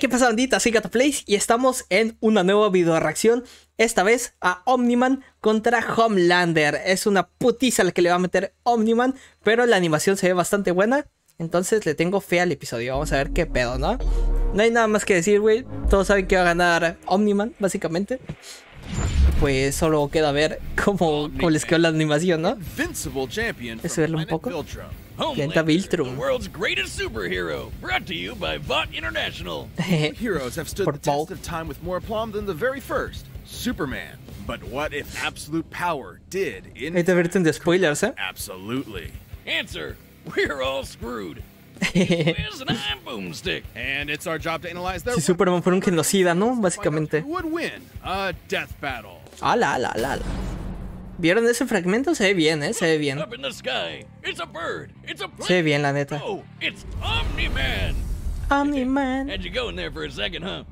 ¿Qué pasa, bandita? Soy GatoPlays y estamos en una nueva video reacción. Esta vez a Omni-Man contra Homelander. Es una putiza la que le va a meter Omni-Man, pero la animación se ve bastante buena. Entonces le tengo fe al episodio. Vamos a ver qué pedo, ¿no? No hay nada más que decir, güey. Todos saben que va a ganar Omni-Man, básicamente. Pues solo queda ver cómo les quedó la animación, ¿no? Es verlo un poco. Lenta Viltrum. Heroes have stood the test of time with more aplomb than the very first, Superman. But what if absolute power did in Ahí te advierten de spoilers, ¿eh? Absolutely. Answer: we're all screwed. And I'm Boomstick. And it's our job to analyze their Si Superman fuera un genocida, ¿no? Básicamente. who would win a death battle. Ala, ala, ala, ala. ¿Vieron ese fragmento? Se ve bien, ¿eh? Se ve bien. Up in the sky. It's a bird. It's a plane. Se ve bien, la neta. Oh, it's Omni-Man. Omni-Man. Had you go in there for a second, huh?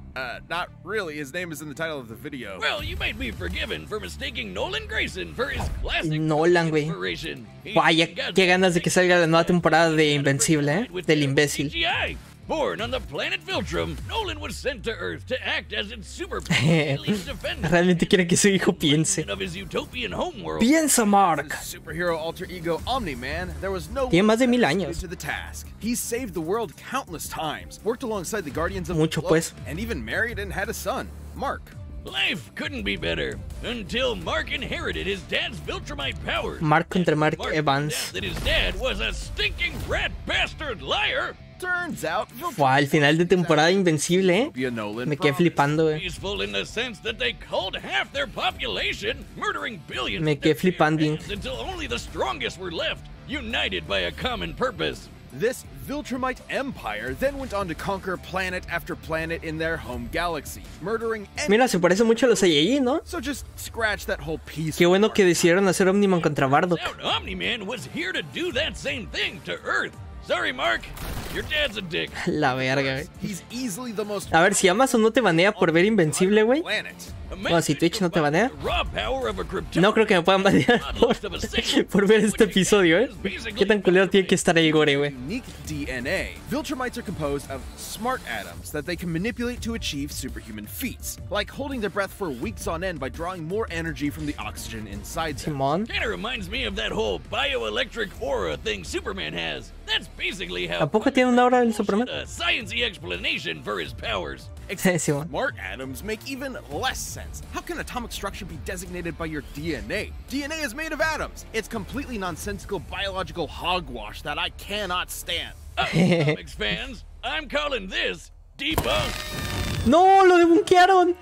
Not really. His name is in the title of the video. Well, you might be forgiven for mistaking Nolan Grayson for his classic Nolan, güey. inspiration. Vaya, qué ganas de que salga la nueva temporada de Invincible, ¿eh? Del imbécil. CGI. Born on the planet Viltrum, Nolan was sent to Earth to act as its super alien defender. Realmente quiere que su hijo piense. Of his utopian homeworld. Piensa, Mark. His superhero alter ego Omni-Man, there was no Tiene más de 1000 años. to the task. He saved the world countless times, worked alongside the Guardians of Mucho, the pues. Globe, and even married and had a son, Mark. Life couldn't be better until Mark inherited his dad's Viltrumite powers. Mark contra Mark Evans. Found out that his dad was a stinking rat bastard liar. Turns out, Fue al final de temporada Invencible, ¿eh? Nolan Me quedé flipando, güey. Peaceful in the sense that they culled half their population, murdering billions. Me quedé flipando. Until only the strongest were left, united by a common purpose. This Viltrumite empire then went on to conquer planet after planet in their home galaxy, murdering Mira, se parece mucho a los Saiyajin, ¿no? So just scratch that whole piece. Qué bueno que decidieron hacer Omni-Man contra Bardock. Omni-Man was here to do that same thing to Earth. Sorry, Mark. Your dad's a dick. La verga, güey. He's easily the most A ver, si Amazon no te banea por ver Invencible, güey. planet. Bueno, si Twitch no te banea. No creo que me puedan banear por ver este episodio, ¿eh? Qué tan culero tiene que estar ahí, gore, güey. Unique DNA. Viltrumites are composed of smart atoms that they can manipulate to achieve superhuman feats, like holding their breath for weeks on end by drawing more energy from the oxygen inside them. Simón. Kinda reminds me of that whole bioelectric aura thing Superman has. That's basically how. ¿A poco tiene una aura el Superman? A sciencey explanation for his powers. Simón. Smart atoms make even less sense. How can atomic structure be designated by your DNA? DNA is made of atoms. It's completely nonsensical biological hogwash that I cannot stand. Comics fans, I'm calling this debunked. ¡No! ¡Lo debunkearon!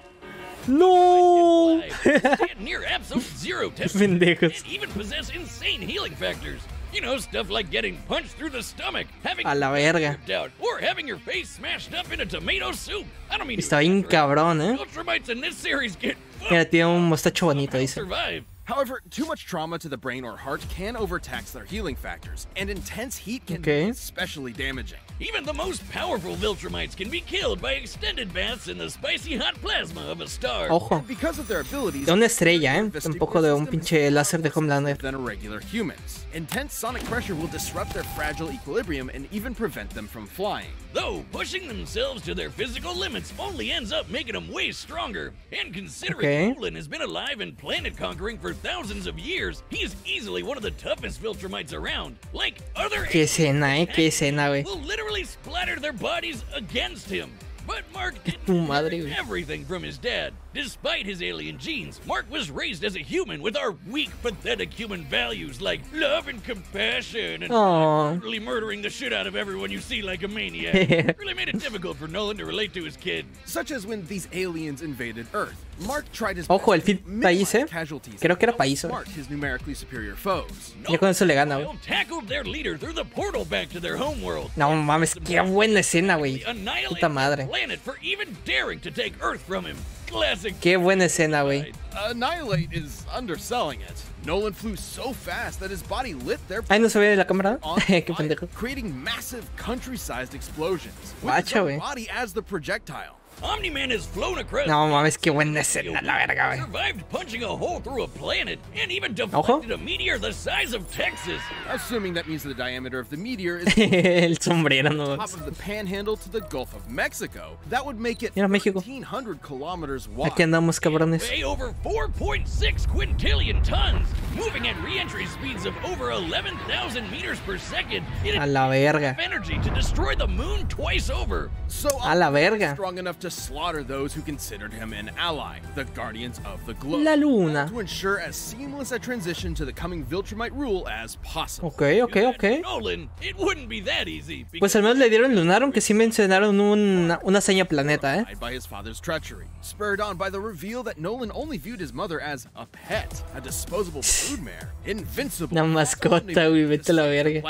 ¡No! Stand near absolute zero temperature Pendejos. and even possess insane healing factors. You know, stuff like getting punched through the stomach, having A la verga. ripped out, or having your face smashed up in a tomato soup. I don't mean Está bien cabrón, ¿eh? Viltrumites in this series get Mira, tiene un mostacho bonito, dice. survive. However, too much trauma to the brain or heart can overtax their healing factors, and intense heat can Okay. be especially damaging. Even the most powerful Viltrumites can be killed by extended baths in the spicy hot plasma of a star. Ojo. Because of their abilities, De una estrella, ¿eh? Tampoco de un pinche láser de Homelander. than a regular humans. Intense sonic pressure will disrupt their fragile equilibrium and even prevent them from flying. Though pushing themselves to their physical limits only ends up making them way stronger. And considering Okay. Nolan has been alive and planet conquering for thousands of years, he is easily one of the toughest Viltrumites around. Like other Qué escena, qué escena, güey. will literally splatter their bodies against him. But Mark didn't Tu madre, learn güey. everything from his dad. Despite his alien genes, Mark was raised as a human with our weak, pathetic human values like love and compassion and Aw. brutally murdering the shit out of everyone you see like a maniac. Really made it difficult for Nolan to relate to his kid. Such as when these aliens invaded Earth. Mark tried his Ojo, el best to fit país, minimize ¿eh? casualties Creo que era and país, ¿eh? outsmart his numerically superior foes. Ya con eso le gana, güey. Nolan tackled their leader through the portal back to their homeworld. No mames, qué buena escena, güey. Annihilate Puta madre. the planet for even daring to take Earth from him. Classic. Qué buena escena, güey. Annihilate is underselling it. Nolan flew so fast that his body lit their Ay, no se ve de la cámara. on Qué fire, pendejo. creating massive country-sized explosions with his Guacha, own güey. body as the projectile. Omni-Man has flown across. No mames, qué buena escena, la verga, güey. Survived punching a hole through a planet and even deflected a meteor the size of Texas. Assuming that means the diameter of the meteor is El sombrero, no. top of the panhandle to the Gulf of Mexico. That would make it Mira, México. 1,300 kilometers wide. Aquí andamos, cabrones. Weigh over 4.6 quintillion tons, moving at re-entry speeds of over 11,000 meters per second. It A la verga. has energy to destroy the moon twice over. So A la verga. strong enough to slaughter those who considered him an ally, the guardians of the globe. La luna. To ensure as seamless a transition to the coming Viltrumite rule as possible. Ok. Nolan, it wouldn't be that easy. Pues al menos le dieron lunar, aunque sí mencionaron una seña planeta, ¿eh? By his father's treachery, spurred on by the reveal that Nolan only viewed his mother as a pet, a disposable broodmare, Invincible. Una mascota, güey, vete a la verga.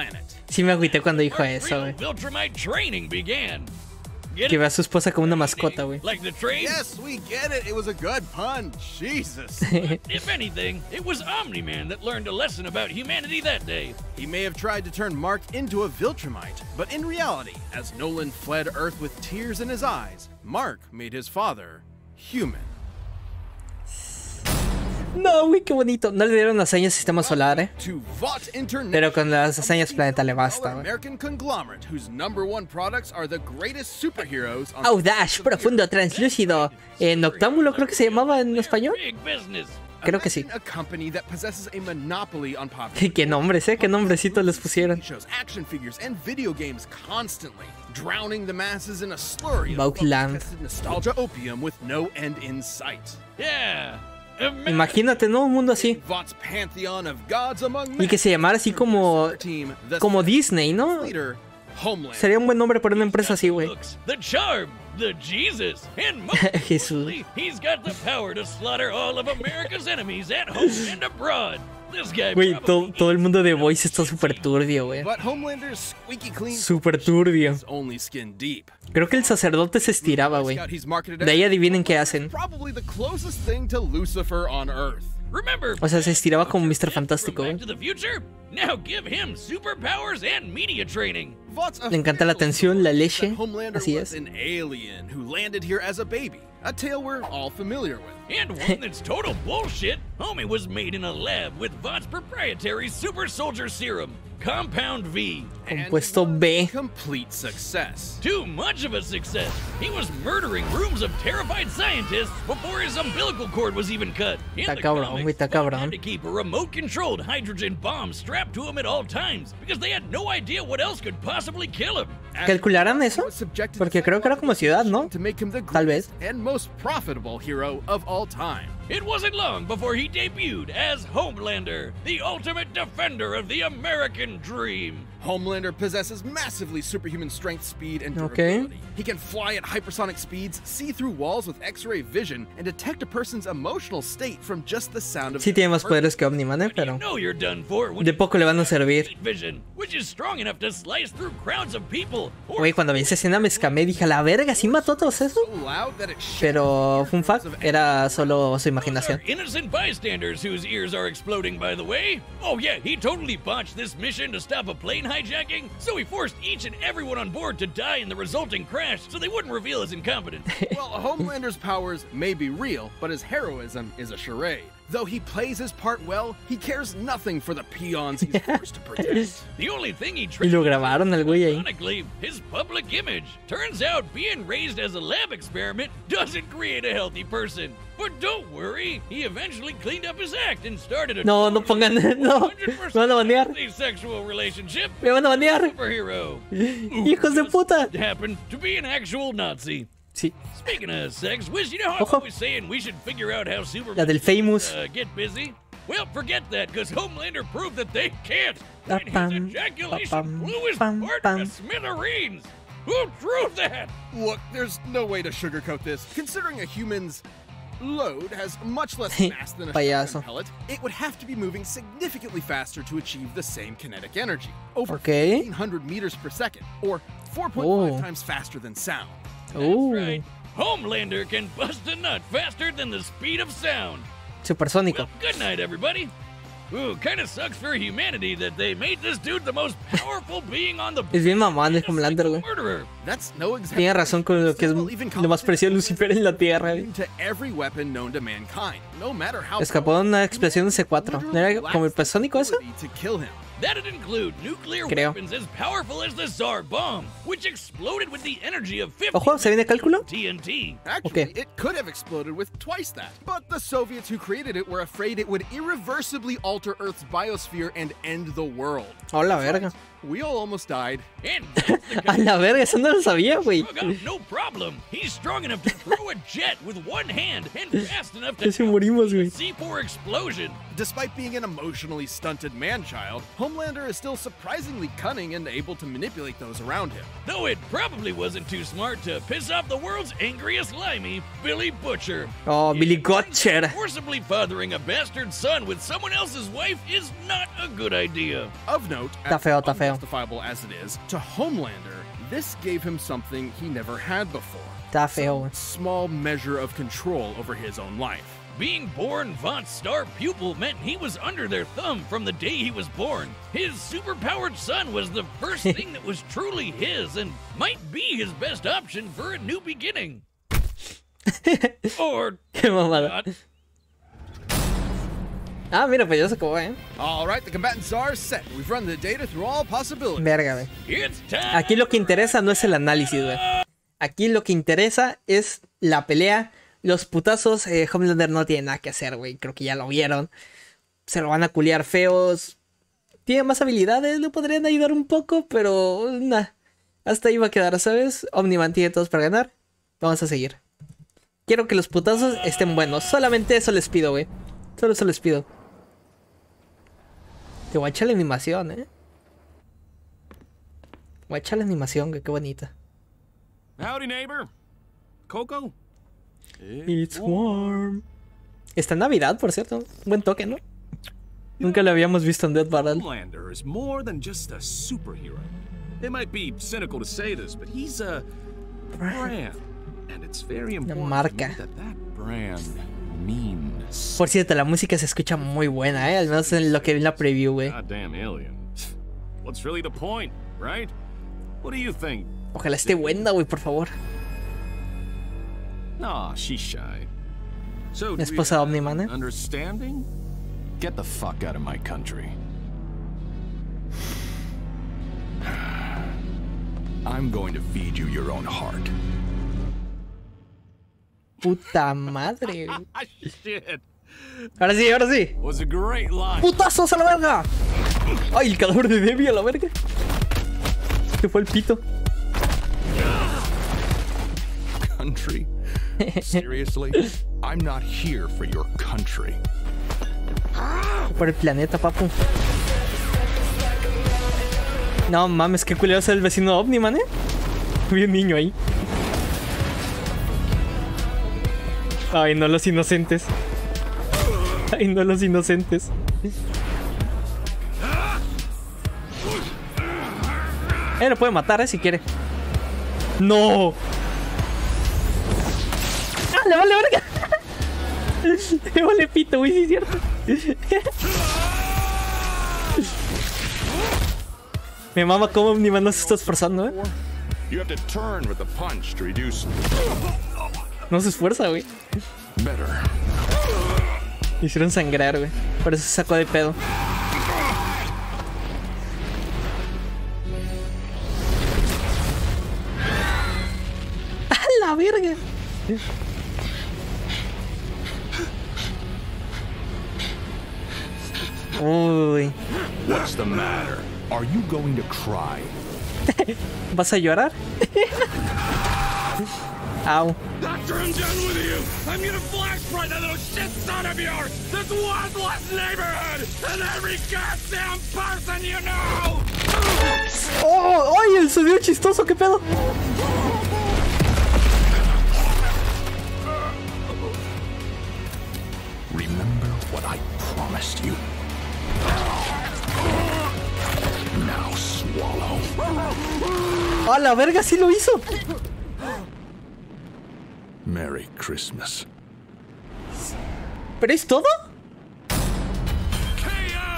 Sí me agüité cuando dijo eso, güey. Viltrumite training began. Que ve a su esposa como una mascota, güey. Like the trade? Yes, we get it. It was a good pun. Jesus. If anything, it was Omni-Man that learned a lesson about humanity that day. He may have tried to turn Mark into a Viltrumite, but in reality, as Nolan fled Earth with tears in his eyes, Mark made his father human. No, güey, qué bonito. No le dieron hazañas sistema solar, ¿eh? To Vought International, Pero con las hazañas planeta le basta, güey. American conglomerate whose #1 products are the greatest superheroes on Audaz, profundo, translúcido. Noctámbulo creo que se llamaba en español. Big business. Creo que sí. Imagine a company that possesses a monopoly on popular Qué nombres, ¿eh? Qué nombrecitos les pusieron. shows, action figures, and video games constantly, drowning the masses in a slurry of Vought-Land. tested nostalgia opium with no end in sight. Yeah. Imagínate, ¿no? Un mundo así. Vought's pantheon of gods among Y men. que se llamara así como Disney, ¿no? Leader, Homelander. Sería un buen nombre para una empresa así, güey. The charm, the Jesus, and most Jesús. importantly, he's got the power to slaughter all of America's enemies at home and abroad. This guy Güey, probably todo el mundo de Voice está súper turbio, güey. But Homelander's squeaky clean Súper turbio. is only skin deep. Creo que el sacerdote se estiraba, güey. Scout he's marketed De ahí as adivinen qué hacen. probably the closest thing to Lucifer on Earth. Remember, O sea, se estiraba como Mr. from Fantástico, Back güey. to the Future? Now give him superpowers and media training. Vaught's Le encanta la atención, la leche. that Homelander Así was es. an alien who landed here as a baby, a tale we're all familiar with. And one that's total bullshit. Homie was made in a lab with Vought's proprietary super soldier serum, Compound V. Compuesto And B. complete success. Too much of a success. He was murdering rooms of terrified scientists before his umbilical cord was even cut. In Está the cabrón, comics, güey, está Vought cabrón. had to keep a remote-controlled hydrogen bomb strapped to him at all times because they had no idea what else could possibly kill him. ¿Calcularán eso? Porque creo que era como ciudad, ¿no? To make him the Tal vez. greatest and most profitable hero of all time. It wasn't long before he debuted as Homelander, the ultimate defender of the American dream. Homelander possesses massively superhuman strength, speed, and Okay. durability. He can fly at hypersonic speeds, see through walls with X-ray vision, and detect a person's emotional state from just the sound of Sí tiene más poderes que Omni-Man, ¿eh? You Pero know you're done for when de poco le van a servir. vision, which is strong enough to slice through crowds of people. Or Güey, cuando vi esa escena me escamé, dije, a la verga, ¿sí mató a todos esos? so loud that it Pero, fun fact, era solo su imaginación. are innocent bystanders whose ears are exploding, by the way. Oh yeah, he totally botched this mission to stop a plane hijacking, so he forced each and everyone on board to die in the resulting crash so they wouldn't reveal his incompetence. Well, Homelander's powers may be real, but his heroism is a charade. Though he plays his part well, he cares nothing for the peons he's forced to protect. The only thing he Y lo grabaron al güey ahí. ironically, his public image. Turns out being raised as a lab experiment doesn't create a healthy person. But don't worry, he eventually cleaned up his act and started a No, no pongan, no, me van a banear, sexual relationship me van a banear. superhero. Hijos de puta. Happened to be an actual Nazi. Sí, Speaking of sex, Wiz, you know how I'm Ojo. always saying we should figure out how Superman la del famous. get busy? Well, forget that, because Homelander proved that they can't. And his Pa-pam, ejaculation pa-pam, blew his pam, partner pam. to smithereens. Who drew that? Look, there's no way to sugarcoat this. Considering a human's load has much less mass than a Payaso. shotgun pellet, it would have to be moving significantly faster to achieve the same kinetic energy. Over Okay. 1,500 meters per second, or 4.5 Oh. times faster than sound. Right. Homelander can bust a nut faster than the speed of sound. Supersónico. Well, good night, everybody. Ooh, kinda sucks for humanity that they made this dude the most powerful being on the Es bien mamón de Homelander, güey. murderer. That's no exaggeration. Tiene razón con lo que es lo más parecido a Lucifer en la Tierra, güey. To every weapon known to mankind, no matter how Escapó de una explosión de C4. ¿No era como el pesónico eso? to kill him. That'd include nuclear Creo. weapons as powerful as the Tsar bomb, which exploded with the energy of 50 Ojo, ¿se viene cálculo? TNT. Actually, Okay. it could have exploded with twice that. But the Soviets who created it were afraid it would irreversibly alter Earth's biosphere and end the world. Oh, la verga. We all almost died. And that's the A la verga, eso no lo sabía, güey. Drug out, no problem. He's strong enough to throw a jet with one hand and fast enough to Casi morimos, güey. C4 explosion. Despite being an emotionally stunted man-child, Homelander is still surprisingly cunning and able to manipulate those around him. Though it probably wasn't too smart to piss off the world's angriest limey, Billy Butcher. Oh, Billy Butcher. Forcibly fathering a bastard son with someone else's wife is not a good idea. Of note, Está feo, está feo. unjustifiable as it is, to Homelander, this gave him something he never had before. Está feo, güey. Small measure of control over his own life. Being born Vought's star pupil meant he was under their thumb from the day he was born. His superpowered son was the first thing that was truly his and might be his best option for a new beginning. Or Qué mamada. not. Ah, mira, pues ya se acabó, ¿eh? All right, the combatants are set. We've run the data through all possibilities. Verga, güey. It's time. Aquí lo que interesa no es el análisis, güey. Aquí lo que interesa es la pelea. Los putazos, Homelander no tiene nada que hacer, güey. Creo que ya lo vieron. Se lo van a culiar feos. Tiene más habilidades, le podrían ayudar un poco, pero nah. Hasta ahí va a quedar, ¿sabes? Omni-Man tiene todos para ganar. Vamos a seguir. Quiero que los putazos estén buenos. Solamente eso les pido, güey. Solo eso les pido. Te voy a echar la animación, Voy a echar la animación, güey. Qué bonita. Howdy, neighbor. Coco? It's warm. Está en Navidad, por cierto. Buen toque, ¿no? Nunca lo habíamos visto en Dead Barrel. Homelander is more than just a superhero. It might be cynical to say this, but he's a brand. And it's very important marca. that brand means. Por cierto, la música se escucha muy buena, Al menos en lo que vi en la preview, güey. Goddamn alien. What's really the point, right? What do you think? Ojalá esté buena, güey, por favor. Nah, she's shy. So, Mi esposa Omni-Man, understanding? Get the fuck out of my country. I'm going to feed you your own heart. Puta madre, güey. Shit. Ahora sí, ahora sí. Was a great line. ¡Putazos a la verga! ¡Ay, el cadáver de Debbie a la verga! Se fue el pito. Country? Seriously? I'm not here for your country. Por el planeta, papu. No mames, qué culero es el vecino Omni-Man, Bien niño ahí. Ay, no, los inocentes. Ay, no, los inocentes. Lo puede matar, si quiere. ¡No! ¡Ah, le vale verga! Le vale pito, güey, sí es cierto. Me mama cómo Omni-Man no se está esforzando, You have to turn with the punch to reduce. No se esfuerza, güey. Better. Hicieron sangrar, güey. Por eso se sacó de pedo. ¡A la verga! Uy. What's the matter? Are you going to cry? ¿Vas a llorar? Au. Doctor, I'm done with you. I'm gonna flash right that little shit son of yours. This worthless neighborhood and every goddamn person you know. ¡Oh! ¡Ay! El sonido chistoso, ¿qué pedo? Remember what I promised you. Now swallow. ¡A la verga! ¡Sí lo hizo! Merry Christmas. ¿Pero es todo? KO!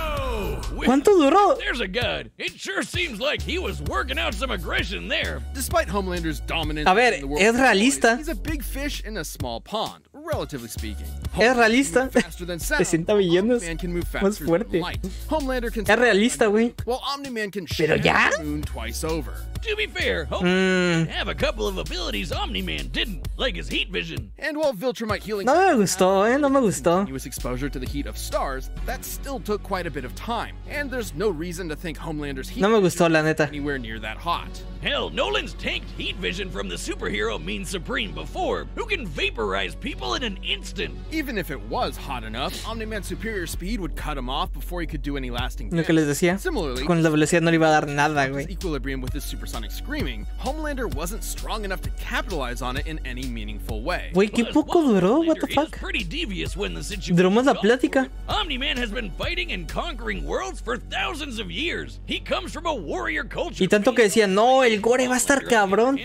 win. ¿Cuánto duró? There's a god. It sure seems like he was working out some aggression there. Despite Homelander's dominance A ver, in the world es of realista. toys, he's a big fish in a small pond, relatively speaking. Es realista. Homelander can move faster than sound, 60 while millones. Omni-Man can move Más faster than fuerte. light. Homelander can Es realista, güey. while Omni-Man can Pero shatter ya. the moon twice over. To be fair, Homelander have a couple of abilities Omni-Man didn't, like his heat vision. And while Viltrumite healing No me gustó, no me gustó. continuous exposure to the heat of stars, that still took quite a bit of time. And there's no reason to think Homelander's heat No me vision gustó, la is neta. anywhere near that hot. Hell, Nolan's tanked heat vision from the superhero mean Supreme before, who can vaporize people in an instant. Even if it was hot enough, Omni-Man's superior speed would cut him off before he could do any lasting Lo que les decía. Similarly, Con la velocidad no le iba a dar nada, his güey. equilibrium with his supersonic screaming, Homelander wasn't strong enough to capitalize on it in any meaningful way. Güey, qué Plus, poco while duró, what Homelander the is fuck. pretty devious when the situation Duró más la calls for plática. it, Omni-Man has been fighting and conquering worlds for thousands of years. He comes from a warrior culture. Y tanto que decían, no, el gore va a estar cabrón.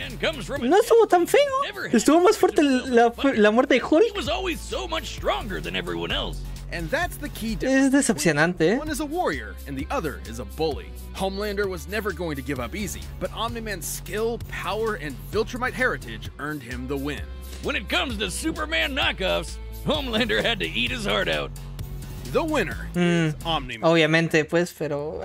No estuvo tan feo. Estuvo más fuerte la muerte de He Hulk. was always so much stronger than everyone else. And that's the key difference. Es decepcionante, ¿eh? One is a warrior, and the other is a bully. Homelander was never going to give up easy, but Omni-Man's skill, power, and Viltrumite heritage earned him the win. When it comes to Superman knockoffs, Homelander had to eat his heart out. The winner is Omni-Man. Obviamente, pues, pero...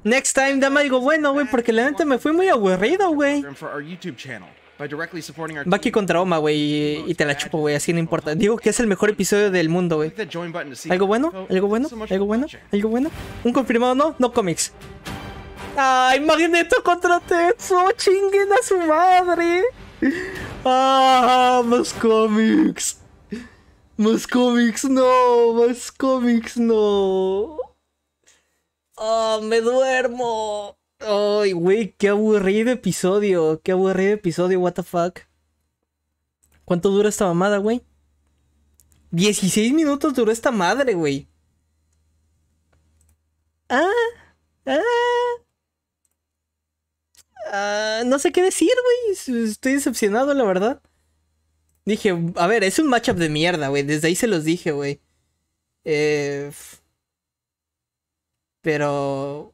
Next time, dame algo bueno, güey, porque la neta me fui muy aburrido, güey. For our YouTube channel by directly supporting our Bucky contra Oma, güey, y te la chupo, güey, así no importa. Digo que es el mejor episodio del mundo, güey. Click that join button to see ¿Algo bueno? info. ¿Algo bueno? So much ¿Algo for bueno? watching. ¿Algo bueno? ¿Un confirmado no? No cómics. ¡Ay, Magneto contra Tetsuo! ¡Chinguen a su madre! ¡Ah, más cómics! ¡Más cómics, no! ¡Más cómics, no! ¡Ah, me duermo! ¡Ay, güey! ¡Qué aburrido episodio! ¡Qué aburrido episodio! ¿What the fuck? ¿Cuánto dura esta mamada, güey? 16 minutos duró esta madre, güey. No sé qué decir, güey. Estoy decepcionado, la verdad. Dije, a ver, es un matchup de mierda, güey. Desde ahí se los dije, güey. Pero...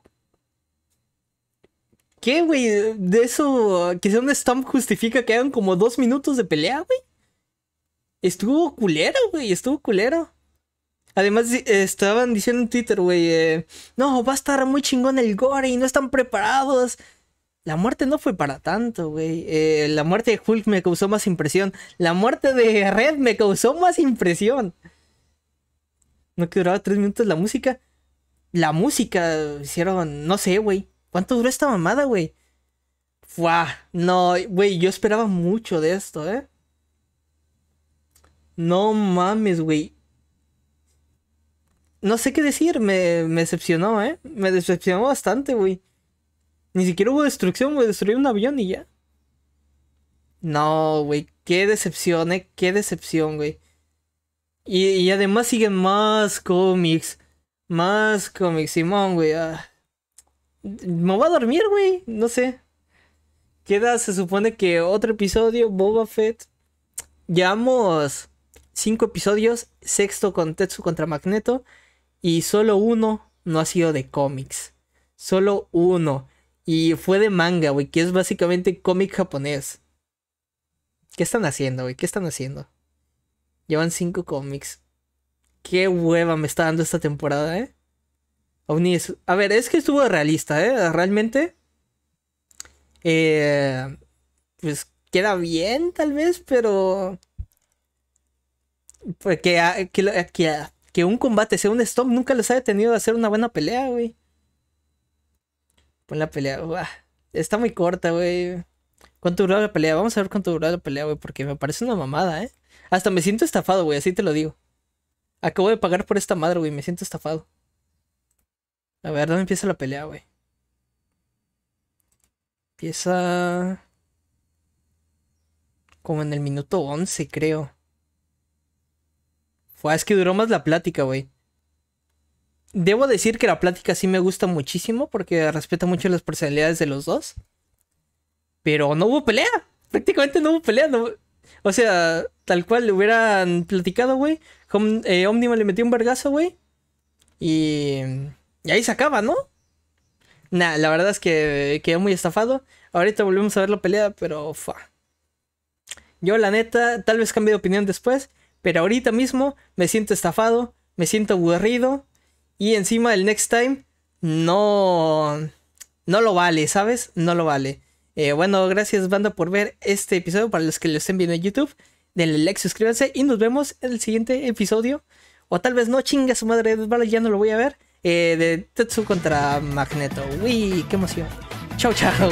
¿Qué, güey? De eso, que sea un stomp justifica que hagan como 2 minutos de pelea, güey. Estuvo culero, güey. Estuvo culero. Además, estaban diciendo en Twitter, güey, no, va a estar muy chingón el gore y no están preparados. La muerte no fue para tanto, güey. La muerte de Hulk me causó más impresión. La muerte de Red me causó más impresión. ¿No que duraba 3 minutos la música? La música hicieron, no sé, güey. ¿Cuánto duró esta mamada, güey? Fuah, no, güey, yo esperaba mucho de esto, ¿eh? No mames, güey. No sé qué decir, me decepcionó, ¿eh? Me decepcionó bastante, güey. Ni siquiera hubo destrucción, güey. Destruí un avión y ya. No, güey. Qué decepción, ¿eh? Qué decepción, güey. Y además siguen más cómics. Más cómics, Simón, güey. Me voy a dormir, güey. No sé. Queda, se supone que otro episodio, Boba Fett. Llevamos 5 episodios. 6º con Tetsu contra Magneto. Y solo uno no ha sido de cómics. Solo uno. Y fue de manga, güey. Que es básicamente cómic japonés. ¿Qué están haciendo, güey? ¿Qué están haciendo? Llevan 5 cómics. Qué hueva me está dando esta temporada, ¿eh? Omni es... A ver, es que estuvo realista, ¿eh? Realmente. Pues queda bien, tal vez, pero... Pues que un combate sea un stop nunca les ha detenido de hacer una buena pelea, güey. Pon la pelea. Uah, está muy corta, güey. ¿Cuánto duró la pelea? Vamos a ver cuánto duró la pelea, güey. Porque me parece una mamada, ¿eh? Hasta me siento estafado, güey. Así te lo digo. Acabo de pagar por esta madre, güey. Me siento estafado. A ver, ¿dónde empieza la pelea, güey? Empieza... como en el minuto 11, creo. Es que duró más la plática, güey. Debo decir que la plática sí me gusta muchísimo porque respeta mucho las personalidades de los dos. Pero no hubo pelea. Prácticamente no hubo pelea. No... O sea, tal cual le hubieran platicado, güey. Omni-Man le metió un vergazo, güey. Y ahí se acaba, ¿no? Nah, la verdad es que quedé muy estafado. Ahorita volvemos a ver la pelea, pero yo la neta, tal vez cambie de opinión después, pero ahorita mismo me siento estafado, me siento aburrido. Y encima el next time no lo vale, ¿sabes? No lo vale. Bueno, gracias banda por ver este episodio. Para los que lo estén viendo en YouTube, denle like, suscríbanse y nos vemos en el siguiente episodio. O tal vez no, chinga su madre, ya no lo voy a ver. De Tetsu contra Magneto. Uy, qué emoción. Chao, chao.